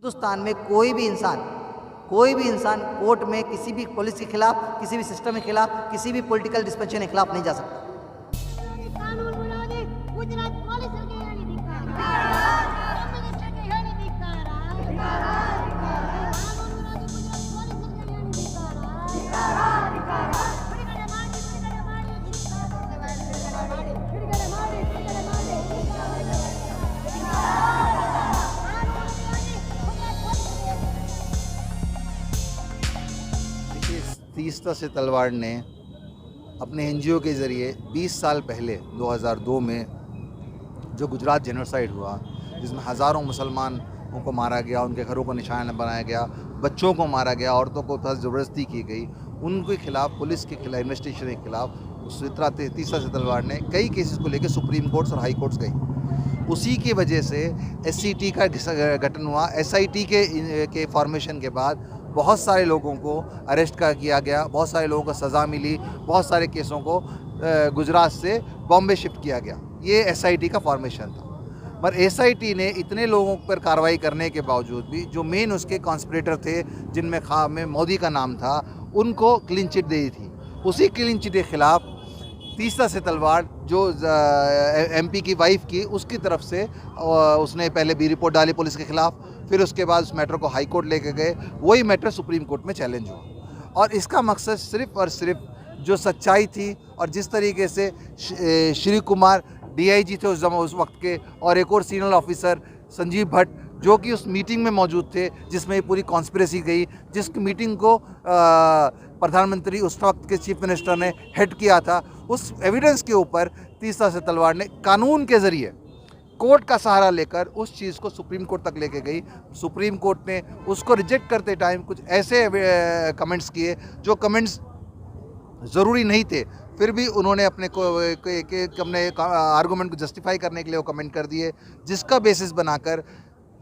हिंदुस्तान में कोई भी इंसान कोर्ट में किसी भी पुलिस के खिलाफ, किसी भी सिस्टम के खिलाफ, किसी भी पॉलिटिकल डिस्पेंशन के खिलाफ नहीं जा सकता। तीस्ता से तलवार ने अपने एनजीओ के ज़रिए 20 साल पहले 2002 में जो गुजरात जेनोसाइड हुआ, जिसमें हज़ारों मुसलमानों को मारा गया, उनके घरों को निशाना बनाया गया, बच्चों को मारा गया, औरतों को ज़बरदस्ती की गई, उनके खिलाफ, पुलिस के खिलाफ, इन्वेस्टिगेशन के खिलाफ तीस्ता से तलवार ने कई केसेस को लेकर सुप्रीम कोर्ट्स और हाई कोर्ट्स गई। उसी की वजह से SCT का गठन हुआ। SIT के फॉर्मेशन के बाद बहुत सारे लोगों को अरेस्ट किया गया, बहुत सारे लोगों को सज़ा मिली, बहुत सारे केसों को गुजरात से बॉम्बे शिफ्ट किया गया। ये SIT का फॉर्मेशन था। पर SIT ने इतने लोगों पर कार्रवाई करने के बावजूद भी जो मेन उसके कॉन्स्पिरेटर थे, जिनमें मोदी का नाम था, उनको क्लीन चिट दी थी। उसी क्लीन चिट के खिलाफ तीस्ता से तलवार जो MP की वाइफ की, उसकी तरफ से उसने पहले भी रिपोर्ट डाली पुलिस के खिलाफ, फिर उसके बाद उस मैटर को हाई कोर्ट लेके गए। वही मैटर सुप्रीम कोर्ट में चैलेंज हुआ और इसका मकसद सिर्फ़ और सिर्फ जो सच्चाई थी और जिस तरीके से श्री कुमार DIG थे उस वक्त के, और एक और सीनियर ऑफिसर संजीव भट्ट जो कि उस मीटिंग में मौजूद थे जिसमें पूरी कॉन्स्पिरेसी गई, जिस मीटिंग को प्रधानमंत्री उस वक्त के चीफ मिनिस्टर ने हेड किया था, उस एविडेंस के ऊपर तीस्ता से तलवार ने कानून के ज़रिए कोर्ट का सहारा लेकर उस चीज़ को सुप्रीम कोर्ट तक लेके गई। सुप्रीम कोर्ट ने उसको रिजेक्ट करते टाइम कुछ ऐसे कमेंट्स किए जो कमेंट्स ज़रूरी नहीं थे, फिर भी उन्होंने अपने आर्गूमेंट को जस्टिफाई करने के लिए वो कमेंट कर दिए, जिसका बेसिस बनाकर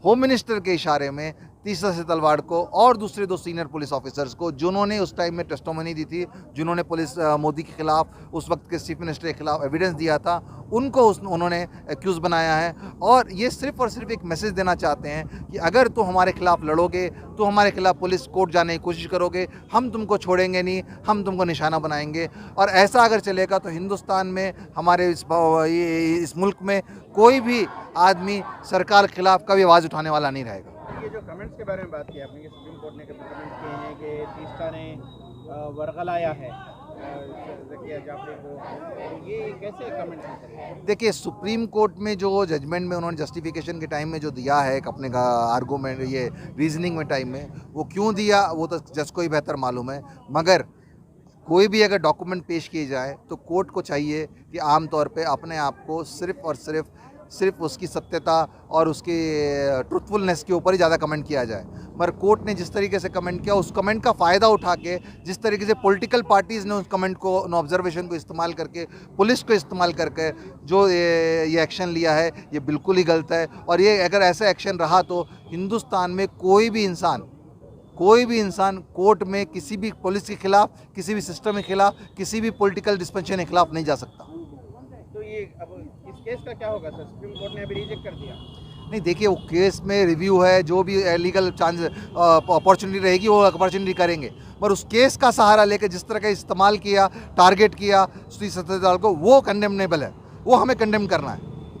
होम मिनिस्टर के इशारे में तीस्ता से तलवार को और दूसरे 2 सीनियर पुलिस ऑफिसर्स को, जिन्होंने उस टाइम में टेस्टोमनी दी थी, जिन्होंने मोदी के खिलाफ, उस वक्त के चीफ मिनिस्टर के खिलाफ एविडेंस दिया था, उनको उन्होंने एक्यूज़ बनाया है। और ये सिर्फ़ और सिर्फ एक मैसेज देना चाहते हैं कि अगर तुम हमारे खिलाफ लड़ोगे, तो हमारे खिलाफ पुलिस कोर्ट जाने की कोशिश करोगे, हम तुमको छोड़ेंगे नहीं, हम तुमको निशाना बनाएंगे। और ऐसा अगर चलेगा तो हिंदुस्तान में, हमारे इस मुल्क में कोई भी आदमी सरकार के खिलाफ कभी आवाज़ उठाने वाला नहीं रहेगा। ये जो कमेंट्स के बारे में बात की आपने कि सुप्रीम कोर्ट ने कमेंट किए हैं कि तीस्ता ने वर्गलाया है ज़किया जाफरी को, तो ये कैसे कमेंट्स हैं? देखिए, सुप्रीम कोर्ट में जो जजमेंट में उन्होंने जस्टिफिकेशन के टाइम में जो दिया है अपने का आर्गूमेंट, ये रीजनिंग में टाइम में वो क्यों दिया वो तो जज को ही बेहतर मालूम है। मगर कोई भी अगर डॉक्यूमेंट पेश किए जाए तो कोर्ट को चाहिए कि आम तौर पे अपने आप को सिर्फ़ और सिर्फ उसकी सत्यता और उसकी ट्रुथफुलनेस के ऊपर ही ज़्यादा कमेंट किया जाए। मगर कोर्ट ने जिस तरीके से कमेंट किया, उस कमेंट का फ़ायदा उठा के, जिस तरीके से पॉलिटिकल पार्टीज़ ने उस कमेंट को, उन ऑब्जर्वेशन को इस्तेमाल करके, पुलिस को इस्तेमाल करके जो ये एक्शन लिया है, ये बिल्कुल ही गलत है। और ये अगर ऐसा एक्शन रहा तो हिंदुस्तान में कोई भी इंसान कोर्ट में किसी भी पुलिस के खिलाफ, किसी भी सिस्टम के खिलाफ, किसी भी पॉलिटिकल डिस्पेंशन के खिलाफ नहीं जा सकता। तो ये अब इस केस का क्या होगा सर? सुप्रीम कोर्ट ने अभी रिजेक्ट कर दिया। नहीं, देखिए, वो केस में रिव्यू है, जो भी लीगल चांस अपॉर्चुनिटी रहेगी वो अपॉर्चुनिटी करेंगे। पर उस केस का सहारा लेकर जिस तरह का इस्तेमाल किया, टारगेट किया तीस्ता से तलवार को, वो कंडेमनेबल है, वो हमें कंडेम करना है।